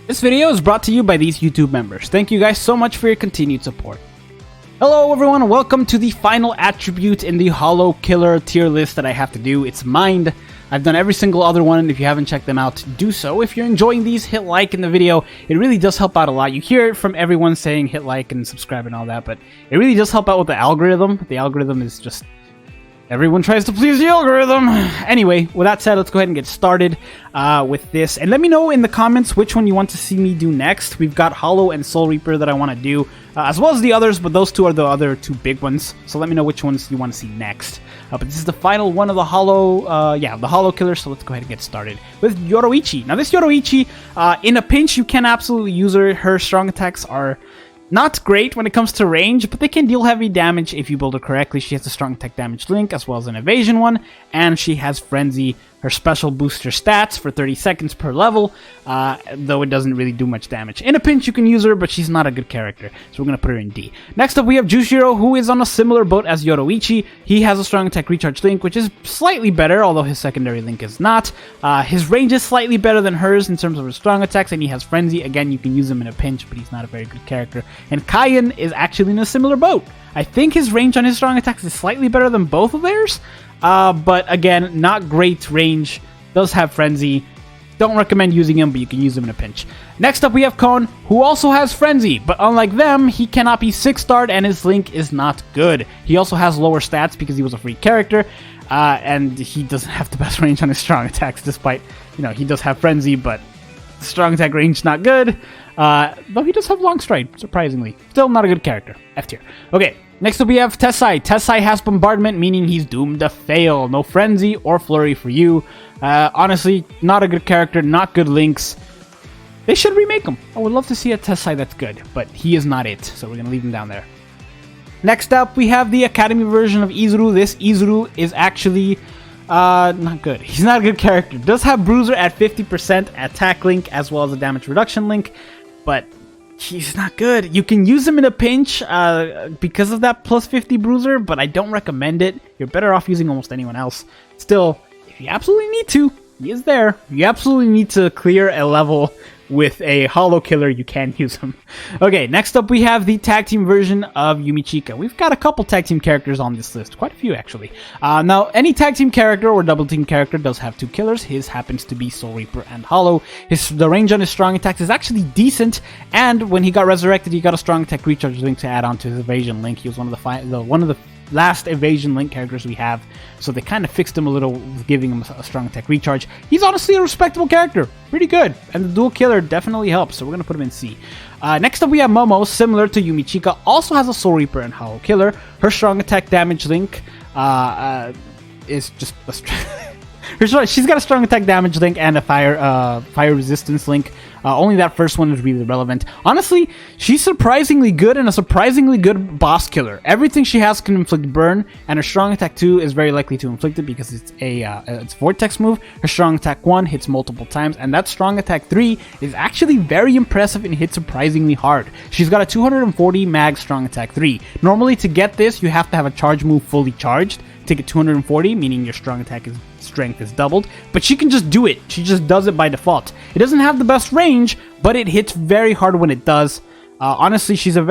This video is brought to you by these YouTube members. Thank you guys so much for your continued support. Hello everyone, welcome to the final attribute in the Hollow Killer tier list that I have to do. It's Mind. I've done every single other one, and if you haven't checked them out, do so. If you're enjoying these, hit like in the video. It really does help out a lot. You hear it from everyone saying hit like and subscribe and all that, but it really does help out with the algorithm. The algorithm is just... everyone tries to please the algorithm. Anyway, with that said, let's go ahead and get started with this. And let me know in the comments which one you want to see me do next. We've got Hollow and Soul Reaper that I want to do, as well as the others, but those two are the other two big ones. So let me know which ones you want to see next. But this is the final one of the Hollow, the Hollow Killer, so let's go ahead and get started with Yoroichi. Now this Yoroichi, in a pinch, you can absolutely use her. Her strong attacks are... not great when it comes to range, but they can deal heavy damage if you build her correctly. She has a strong attack damage link as well as an evasion one, and she has Frenzy. Her special boosts her stats for 30 seconds per level, though it doesn't really do much damage. In a pinch, you can use her, but she's not a good character, so we're going to put her in D. Next up, we have Jushiro, who is on a similar boat as Yoroichi. He has a strong attack recharge link, which is slightly better, although his secondary link is not. His range is slightly better than hers in terms of his strong attacks, and he has Frenzy. Again, you can use him in a pinch, but he's not a very good character. And Kaien is actually in a similar boat. I think his range on his strong attacks is slightly better than both of theirs. But again, not great range. Does have Frenzy. Don't recommend using him, but you can use him in a pinch. Next up, we have Kon, who also has Frenzy. But unlike them, he cannot be 6-starred, and his link is not good. He also has lower stats because he was a free character. And he doesn't have the best range on his strong attacks, despite, he does have Frenzy, but strong attack range not good. Though he does have long stride, surprisingly. Still not a good character. F tier. Okay, next up we have Tessai. Tessai has Bombardment, meaning he's doomed to fail. No Frenzy or Flurry for you. Honestly, not a good character, not good links. They should remake him. I would love to see a Tessai that's good, but he is not it, so we're going to leave him down there. Next up, we have the Academy version of Izuru. This Izuru is actually... not good. He's not a good character. Does have Bruiser at 50% attack link as well as a damage reduction link, but he's not good. You can use him in a pinch because of that plus 50 Bruiser, but I don't recommend it. You're better off using almost anyone else. Still, if you absolutely need to, he is there. You absolutely need to clear a level with a Hollow Killer, you can use him. Okay, next up we have the tag team version of Yumichika. We've got a couple tag team characters on this list, quite a few actually. Now, any tag team character or double team character does have two killers. His happens to be Soul Reaper and Hollow. The range on his strong attacks is actually decent, and when he got resurrected, he got a strong attack recharge link to add on to his evasion link. He was one of the last evasion link characters we have, so they kind of fixed him a little, giving him a strong attack recharge. He's honestly a respectable character, pretty good, and the dual killer definitely helps, so we're gonna put him in C. Next up we have Momo, similar to Yumichika, also has a Soul Reaper and Hollow Killer. Her strong attack damage link is just she's got a strong attack damage link and a fire resistance link. Only that first one is really relevant. Honestly, she's surprisingly good and a surprisingly good boss killer. Everything she has can inflict burn, and her strong attack 2 is very likely to inflict it because it's it's Vortex move. Her strong attack 1 hits multiple times, and that strong attack 3 is actually very impressive and hits surprisingly hard. She's got a 240 mag strong attack 3. Normally, to get this, you have to have a charge move fully charged to get 240, meaning your strong attack strength is doubled, but she can just do it. She just does it by default. It doesn't have the best range, but it hits very hard when it does. Honestly, she's a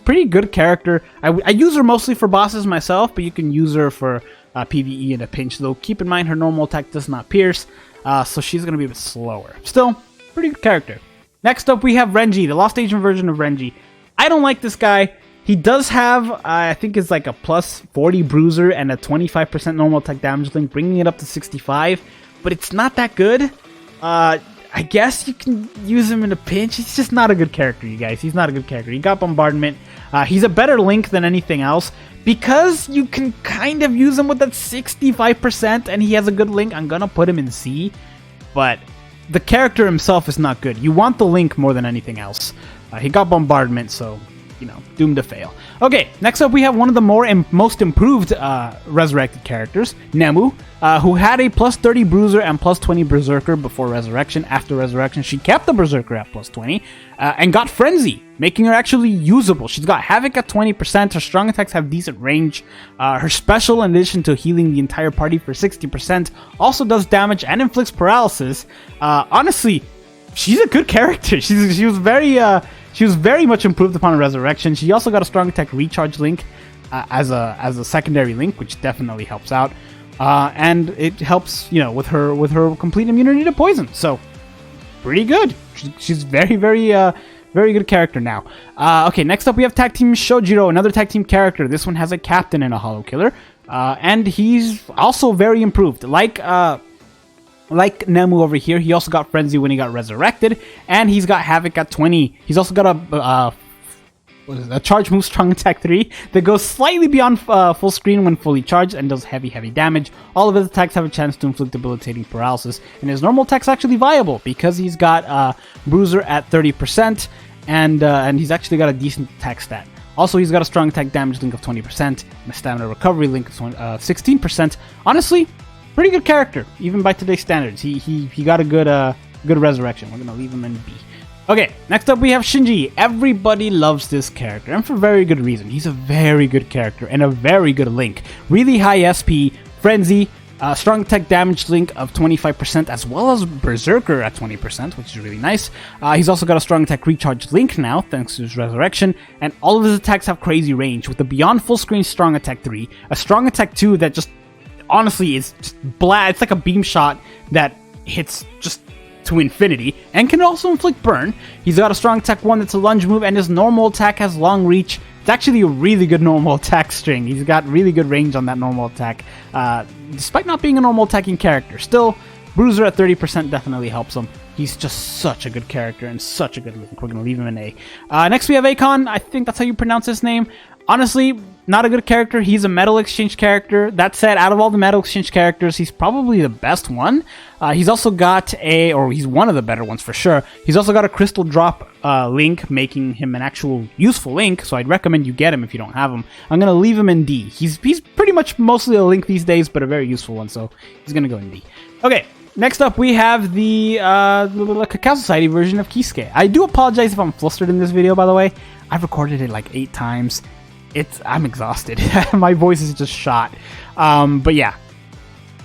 pretty good character. I use her mostly for bosses myself, but you can use her for PvE in a pinch, though keep in mind her normal attack does not pierce, so she's going to be a bit slower. Still, pretty good character. Next up, we have Renji, the Lost Asian version of Renji. I don't like this guy. He does have, I think it's like a plus 40 Bruiser and a 25% normal attack damage link, bringing it up to 65, but it's not that good. I guess you can use him in a pinch. He's just not a good character, you guys. He's not a good character. He got Bombardment. He's a better link than anything else. Because you can kind of use him with that 65% and he has a good link, I'm going to put him in C, but the character himself is not good. You want the link more than anything else. He got Bombardment, so... doomed to fail. Okay, next up we have one of the most improved resurrected characters, Nemu, who had a plus 30 Bruiser and plus 20 Berserker before Resurrection. After Resurrection, she kept the Berserker at plus 20 and got Frenzy, making her actually usable. She's got Havoc at 20%, her strong attacks have decent range, her special, in addition to healing the entire party for 60%, also does damage and inflicts paralysis. Honestly, she's a good character. She was very much improved upon Resurrection. She also got a strong attack recharge link as a secondary link, which definitely helps out. And it helps, with her complete immunity to poison. So pretty good. She's very good character now. Okay, next up we have Tag Team Shojiro, another tag team character. This one has a captain and a Hollow Killer, and he's also very improved. Like Nemu over here, he also got Frenzy when he got resurrected, and he's got Havoc at 20. He's also got a charge move, strong attack 3, that goes slightly beyond full screen when fully charged and does heavy damage. All of his attacks have a chance to inflict debilitating paralysis, and his normal attack's actually viable because he's got Bruiser at 30%, and he's actually got a decent attack stat. Also, he's got a strong attack damage link of 20% and a stamina recovery link of 16%. Honestly, pretty good character, even by today's standards. He got a good resurrection. We're gonna leave him in B. Okay, next up we have Shinji. Everybody loves this character, and for very good reason. He's a very good character and a very good link. Really high SP, Frenzy, strong attack damage link of 25%, as well as Berserker at 20%, which is really nice. He's also got a strong attack recharge link now, thanks to his resurrection, and all of his attacks have crazy range, with the beyond full screen strong attack 3, a strong attack 2 that just, honestly, is just it's like a beam shot that hits just to infinity, and can also inflict burn. He's got a strong attack 1 that's a lunge move, and his normal attack has long reach. It's actually a really good normal attack string. He's got really good range on that normal attack, despite not being a normal attacking character. Still, Bruiser at 30% definitely helps him. He's just such a good character and such a good link. We're going to leave him in A. Next we have Akon. I think that's how you pronounce his name. Honestly, not a good character. He's a Metal Exchange character. That said, out of all the Metal Exchange characters, he's probably the best one. He's also got he's one of the better ones for sure. He's also got a Crystal Drop link, making him an actual useful link, so I'd recommend you get him if you don't have him. I'm going to leave him in D. He's pretty much mostly a link these days, but a very useful one, so he's going to go in D. Okay, next up we have the Cacao Society version of Kisuke. I do apologize if I'm flustered in this video, by the way. I've recorded it like 8 times. I'm exhausted. My voice is just shot. But yeah,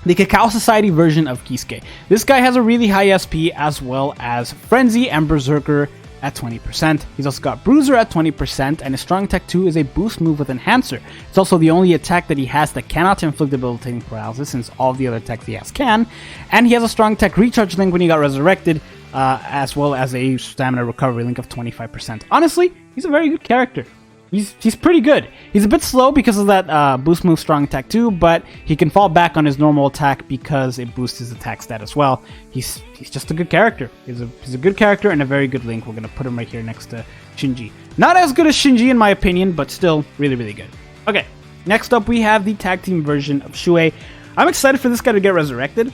the Cacao Society version of Kisuke. This guy has a really high SP, as well as Frenzy and Berserker at 20%. He's also got Bruiser at 20%, and his strong attack 2 is a boost move with Enhancer. It's also the only attack that he has that cannot inflict debilitating paralysis, since all the other attacks he has can. And he has a strong attack recharge link when he got resurrected, as well as a stamina recovery link of 25%. Honestly, he's a very good character. He's pretty good. He's a bit slow because of that boost move strong attack 2, but he can fall back on his normal attack because it boosts his attack stat as well. He's just a good character. He's a good character and a very good link. We're going to put him right here next to Shinji. Not as good as Shinji in my opinion, but still really good. Okay, next up we have the tag team version of Shuei. I'm excited for this guy to get resurrected.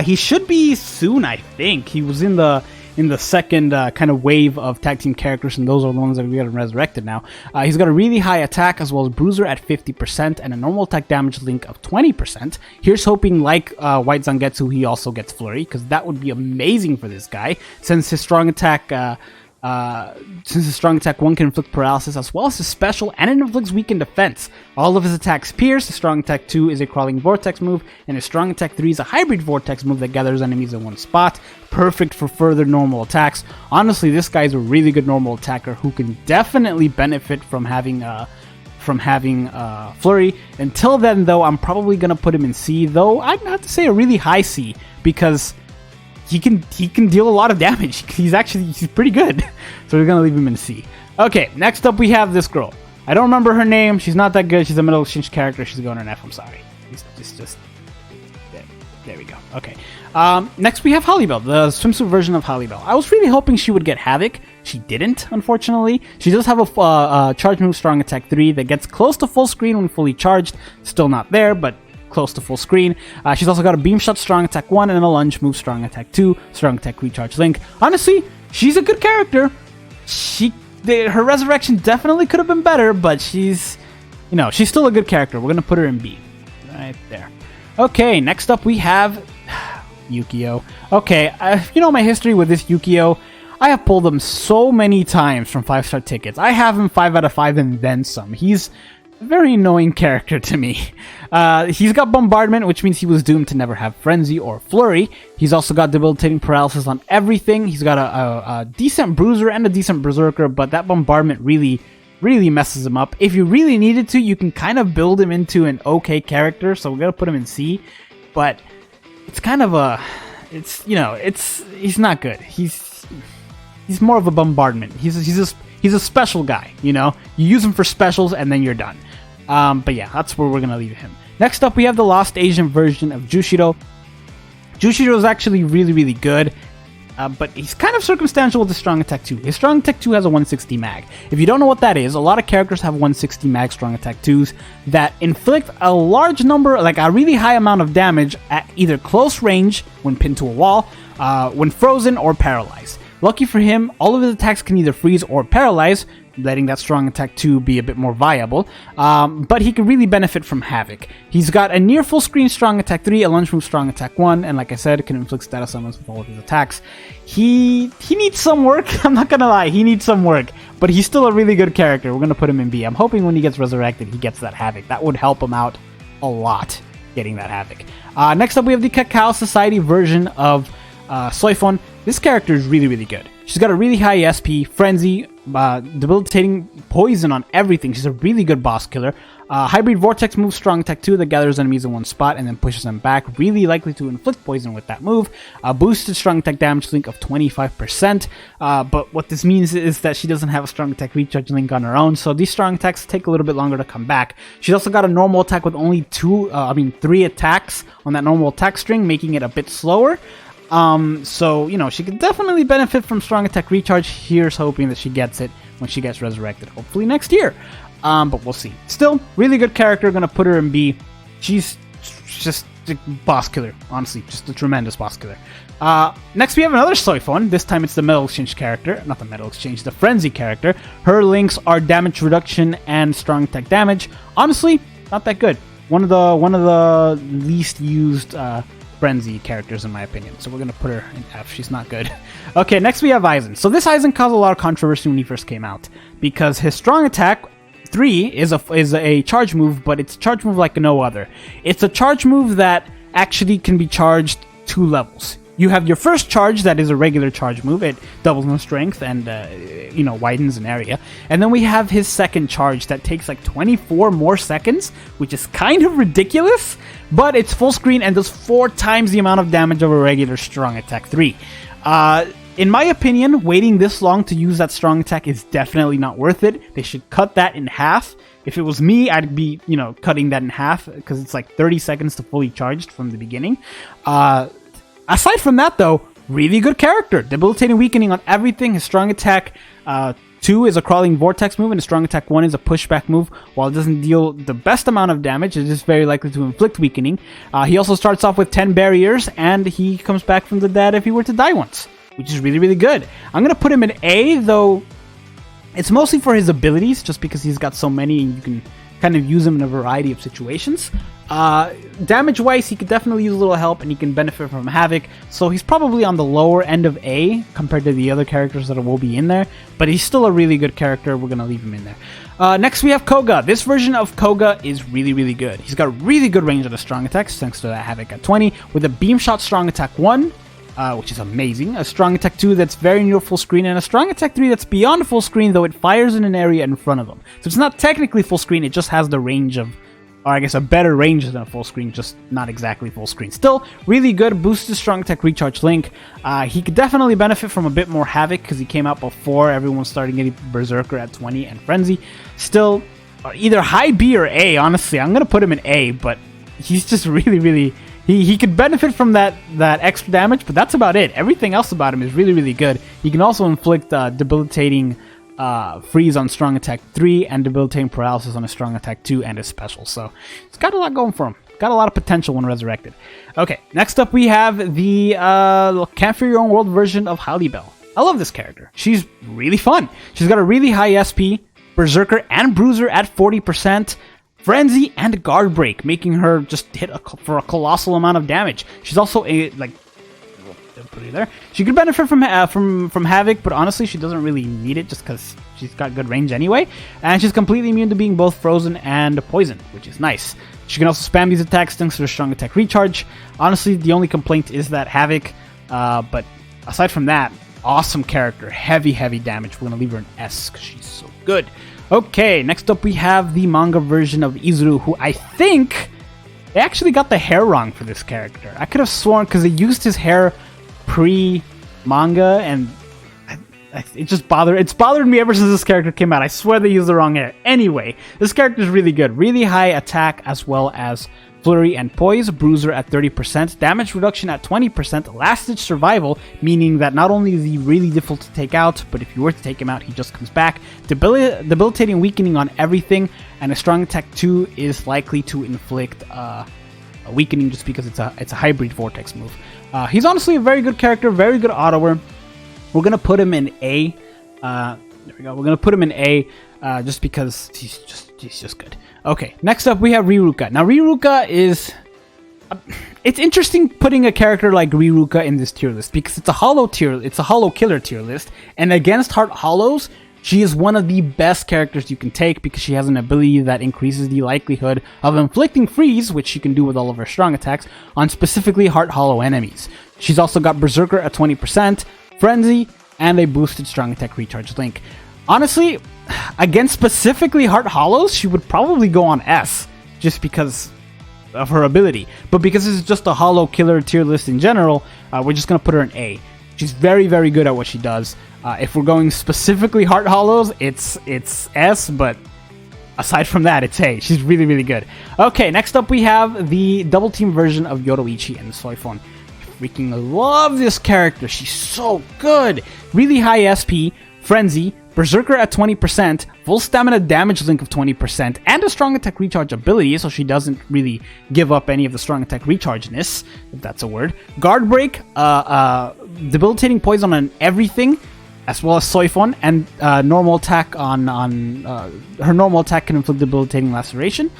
He should be soon, I think. He was in the second kind of wave of tag team characters, and those are the ones that we got resurrected now. He's got a really high attack, as well as Bruiser at 50%, and a normal attack damage link of 20%. Here's hoping, like White Zangetsu, he also gets Flurry, because that would be amazing for this guy, since his strong attack 1 can inflict paralysis, as well as his special, and it inflicts weakened defense. All of his attacks pierce. His strong attack 2 is a crawling vortex move, and his strong attack 3 is a hybrid vortex move that gathers enemies in one spot. Perfect for further normal attacks. Honestly, this guy's a really good normal attacker who can definitely benefit from having Flurry. Until then, though, I'm probably gonna put him in C, though I'd have to say a really high C, because he can deal a lot of damage. He's pretty good. So we're gonna leave him in C. Okay, next up we have this girl. I don't remember her name. She's not that good. She's a Metal Exchange character. She's going in F. I'm sorry. Just there we go. Okay. Next we have Holly-Belle, the swimsuit version of Holly-Belle. I was really hoping she would get Havoc. She didn't, unfortunately. She does have a charge move, strong attack 3, that gets close to full screen when fully charged. Still not there, but close to full screen. She's also got a beam shot, strong attack 1, and a lunge move, strong attack 2, strong attack recharge link. Honestly, she's a good character. Her resurrection definitely could have been better, but she's still a good character. We're gonna put her in B, right there. Okay, next up we have Yukio. Okay, my history with this Yukio. I have pulled him so many times from 5-star tickets. I have him 5 out of 5 and then some. He's very annoying character to me. He's got Bombardment, which means he was doomed to never have Frenzy or Flurry. He's also got Debilitating Paralysis on everything. He's got a decent Bruiser and a decent Berserker, but that Bombardment really messes him up. If you really needed to, you can kind of build him into an okay character, so we're going to put him in C, but it's kind of a... he's not good. He's more of a Bombardment. He's a special guy, You use him for specials and then you're done. But yeah, that's where we're going to leave him. Next up, we have the Lost Asian version of Jushiro. Jushiro is actually really good, but he's kind of circumstantial with the Strong Attack 2. His Strong Attack 2 has a 160 mag. If you don't know what that is, a lot of characters have 160 mag Strong Attack 2s that inflict a large number, like a really high amount of damage at either close range when pinned to a wall, when frozen, or paralyzed. Lucky for him, all of his attacks can either freeze or paralyze, letting that Strong Attack 2 be a bit more viable, but he can really benefit from Havoc. He's got a near full screen Strong Attack 3, a lunge move Strong Attack 1, and like I said, can inflict status summons with all of his attacks. He needs some work, I'm not gonna lie, he needs some work, but he's still a really good character. We're gonna put him in B. I'm hoping when he gets resurrected, he gets that Havoc. That would help him out a lot, getting that Havoc. Next up, we have the Cacao Society version of Soifon. This character is really good. She's got a really high SP, Frenzy, debilitating poison on everything. She's a really good boss killer. Hybrid Vortex move, Strong Attack 2 that gathers enemies in one spot and then pushes them back. Really likely to inflict poison with that move. Boosted Strong Attack damage link of 25%. But what this means is that she doesn't have a Strong Attack recharge link on her own, so these Strong Attacks take a little bit longer to come back. She's also got a normal attack with only 3 attacks on that normal attack string, making it a bit slower. So, she could definitely benefit from Strong Attack Recharge. Here's hoping that she gets it when she gets resurrected, hopefully next year. But we'll see. Still, really good character, gonna put her in B. She's just a boss killer, honestly, just a tremendous boss killer. Next we have another Soifon. This time it's the Metal Exchange character, not the Metal Exchange, the Frenzy character. Her links are damage reduction and strong attack damage. Honestly, not that good. One of the least used Frenzy characters in my opinion, so we're gonna put her in F. She's not good. Okay, next we have Heisen. So this Heisen caused a lot of controversy when he first came out because his Strong Attack 3 is a charge move, but it's a charge move like no other. It's a charge move that actually can be charged 2 levels. You have your first charge that is a regular charge move. It doubles in strength and widens an area. And then we have his second charge that takes like 24 more seconds, which is kind of ridiculous, but it's full screen and does 4 times the amount of damage of a regular Strong Attack 3. In my opinion, waiting this long to use that Strong Attack is definitely not worth it. They should cut that in half. If it was me, I'd be, cutting that in half because it's like 30 seconds to fully charged from the beginning. Aside from that, though, really good character. Debilitating Weakening on everything. His Strong Attack 2 is a Crawling Vortex move, and his Strong Attack 1 is a Pushback move. While it doesn't deal the best amount of damage, it is very likely to inflict Weakening. He also starts off with 10 barriers, and he comes back from the dead if he were to die once, which is really good. I'm going to put him in A, though it's mostly for his abilities, just because he's got so many and you can kind of use him in a variety of situations. Damage-wise, he could definitely use a little help, and he can benefit from Havoc, so he's probably on the lower end of A compared to the other characters that will be in there, but he's still a really good character. We're going to leave him in there. Next, we have Koga. This version of Koga is really good. He's got really good range on his Strong Attacks, thanks to that Havoc at 20, with a Beam Shot Strong Attack 1, which is amazing, a Strong Attack 2 that's very near full screen, and a Strong Attack 3 that's beyond full screen, though it fires in an area in front of them. So it's not technically full screen, it just has the range of, or I guess a better range than a full screen, just not exactly full screen. Still, really good, boosted Strong Attack Recharge Link. He could definitely benefit from a bit more Havoc, because he came out before everyone started getting Berserker at 20 and Frenzy. Still, either high B or A, honestly. I'm going to put him in A, but he's just really... He could benefit from that extra damage, but that's about it. Everything else about him is really good. He can also inflict debilitating freeze on Strong Attack 3 and debilitating paralysis on a Strong Attack 2 and his special. So it's got a lot going for him. Got a lot of potential when resurrected. Okay, next up we have the Camp for Your Own World version of Halibel. I love this character. She's really fun. She's got a really high SP, Berserker and Bruiser at 40%. Frenzy and Guard Break, making her just hit for a colossal amount of damage. She's also put her there. She could benefit from Havoc, but honestly, she doesn't really need it just because she's got good range anyway. And she's completely immune to being both frozen and poison, which is nice. She can also spam these attacks thanks to her strong attack recharge. Honestly, the only complaint is that Havoc, but aside from that, awesome character. Heavy damage. We're going to leave her an S because she's so good. Okay, next up we have the manga version of Izuru, who I think they actually got the hair wrong for this character. I could have sworn because they used his hair pre-manga, and it's bothered me ever since this character came out. I swear they used the wrong hair. Anyway, this character is really good. Really high attack as well as flurry and poise, bruiser at 30%, damage reduction at 20%, last ditch survival, meaning that not only is he really difficult to take out, but if you were to take him out, he just comes back. Debilitating weakening on everything, and a strong attack 2 is likely to inflict a weakening just because it's a hybrid vortex move. He's honestly a very good character, very good autoer. We're gonna put him in A. There we go. We're gonna put him in A just because he's just good. Okay, next up we have Ruka. Now Ruka is... it's interesting putting a character like Ruka in this tier list because it's a hollow killer tier list, and against Heart Hollows, she is one of the best characters you can take because she has an ability that increases the likelihood of inflicting freeze, which she can do with all of her strong attacks, on specifically Heart Hollow enemies. She's also got Berserker at 20%, Frenzy, and a boosted strong attack recharge link. Honestly, against specifically Heart Hollows, she would probably go on S, just because of her ability. But because this is just a hollow killer tier list in general, we're just going to put her in A. She's very good at what she does. If we're going specifically Heart Hollows, it's S, but aside from that, it's A. She's really good. Okay, next up we have the double team version of Yoruichi and Soifon. Freaking love this character. She's so good. Really high SP, Frenzy, Berserker at 20%, full stamina damage link of 20%, and a strong attack recharge ability, so she doesn't really give up any of the strong attack rechargeness, if that's a word. Guard break, debilitating poison on everything, as well as Soifon, and normal attack on her normal attack can inflict debilitating laceration.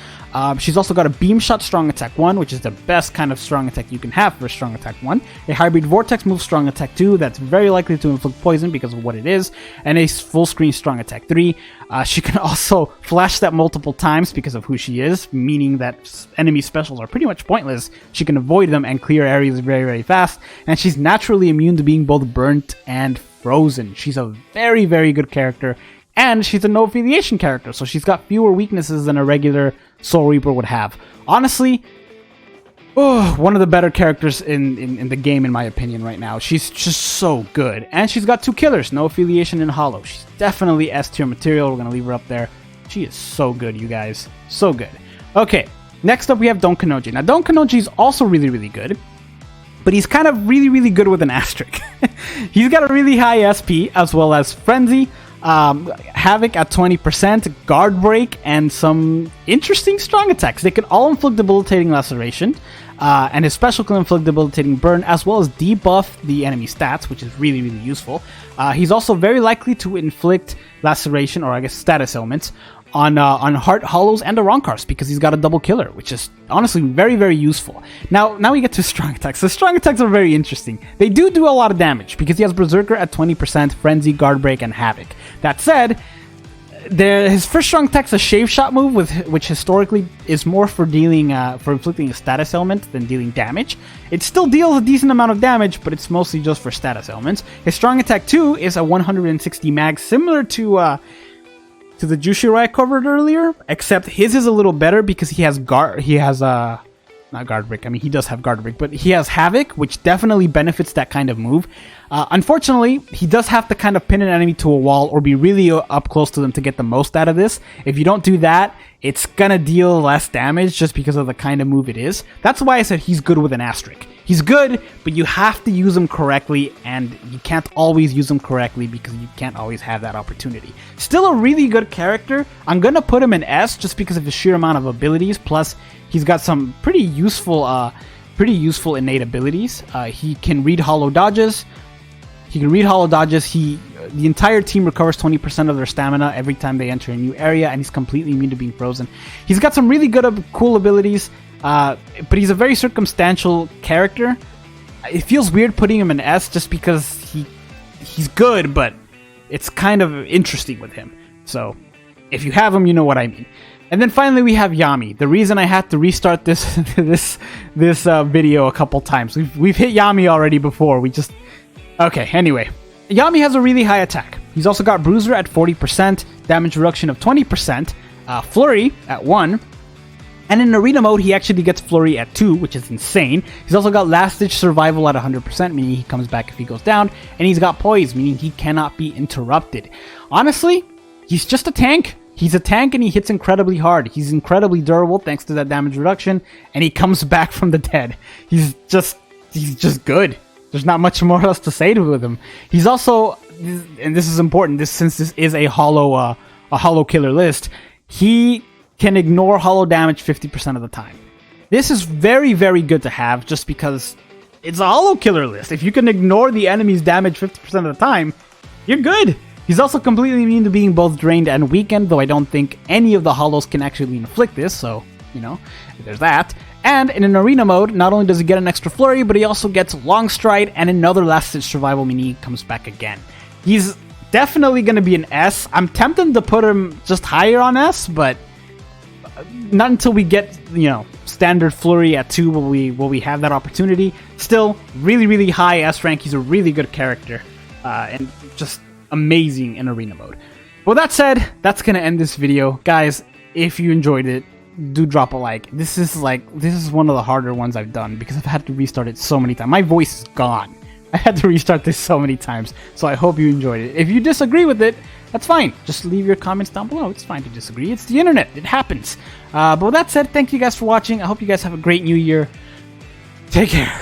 She's also got a beam shot strong attack 1, which is the best kind of strong attack you can have for strong attack 1. A hybrid vortex move strong attack 2 that's very likely to inflict poison because of what it is, and a full screen strong attack 3. She can also flash that multiple times because of who she is, meaning that enemy specials are pretty much pointless. She can avoid them and clear areas very fast, and she's naturally immune to being both burnt and frozen. She's a very good character, and she's a no affiliation character, so she's got fewer weaknesses than a regular Soul Reaper would have. Honestly, one of the better characters in the game in my opinion right now. She's just so good, and she's got 2 killers, no affiliation and hollow. She's definitely S tier material. We're gonna leave her up there. She is so good, you guys, so good. Okay, next up we have Don Konoji. Now Don Konoji is also really good, but he's kind of really good with an asterisk. He's got a really high SP, as well as Frenzy, Havoc at 20%, Guard Break, and some interesting strong attacks. They can all inflict debilitating laceration, and his special can inflict debilitating burn, as well as debuff the enemy stats, which is really useful. He's also very likely to inflict laceration, or I guess status ailments, on Heart Hollows and Arankars, because he's got a double killer, which is honestly very useful. Now we get to strong attacks. So strong attacks are very interesting. They do a lot of damage because he has Berserker at 20%, Frenzy, Guard Break, and Havoc. That said, his first strong attack's a Shave Shot move, which historically is more for dealing for inflicting a status ailment than dealing damage. It still deals a decent amount of damage, but it's mostly just for status ailments. His strong attack 2 is a 160 mag, similar to the Jushiro I covered earlier, except his is a little better because he has not Guard Break, I mean he does have Guard Break, but he has Havoc, which definitely benefits that kind of move. Unfortunately, he does have to kind of pin an enemy to a wall or be really up close to them to get the most out of this. If you don't do that, it's gonna deal less damage just because of the kind of move it is. That's why I said he's good with an asterisk. He's good, but you have to use him correctly, and you can't always use him correctly because you can't always have that opportunity. Still a really good character. I'm gonna put him in S just because of the sheer amount of abilities, plus he's got some pretty useful innate abilities. He can read hollow dodges. The entire team recovers 20% of their stamina every time they enter a new area, and he's completely immune to being frozen. He's got some really good, cool abilities, but he's a very circumstantial character. it feels weird putting him in S just because he's good, but it's kind of interesting with him. So if you have him, you know what I mean. And then finally we have Yami. The reason I had to restart this video a couple times. We've hit Yami already before. Okay, anyway. Yami has a really high attack. He's also got Bruiser at 40%, damage reduction of 20%, Flurry at 1, and in Arena mode, he actually gets Flurry at 2, which is insane. He's also got Last Ditch Survival at 100%, meaning he comes back if he goes down, and he's got Poise, meaning he cannot be interrupted. Honestly, he's just a tank. He's a tank and he hits incredibly hard. He's incredibly durable thanks to that damage reduction, and he comes back from the dead. He's just good. There's not much more else to say with him. He's also, and this is important, since this is a hollow killer list, he can ignore hollow damage 50% of the time. This is very, very good to have just because it's a hollow killer list. If you can ignore the enemy's damage 50% of the time, you're good. He's also completely immune to being both drained and weakened, though I don't think any of the hollows can actually inflict this, so, you know, there's that. And in an arena mode, not only does he get an extra flurry, but he also gets long stride and another last ditch survival, meaning he comes back again. He's definitely going to be an S. I'm tempted to put him just higher on S, but not until we get, you know, standard flurry at 2 will we have that opportunity. Still, really, really high S rank. He's a really good character, and just amazing in arena mode. With that said, that's gonna end this video, guys. If you enjoyed it, do drop a like. This is one of the harder ones I've done because I've had to restart it so many times. My voice is gone. I had to restart this so many times, so I hope you enjoyed it. If you disagree with it, that's fine. Just leave your comments down below. It's fine to disagree. It's the internet. It happens. But with that said, thank you guys for watching. I hope you guys have a great new year. Take care.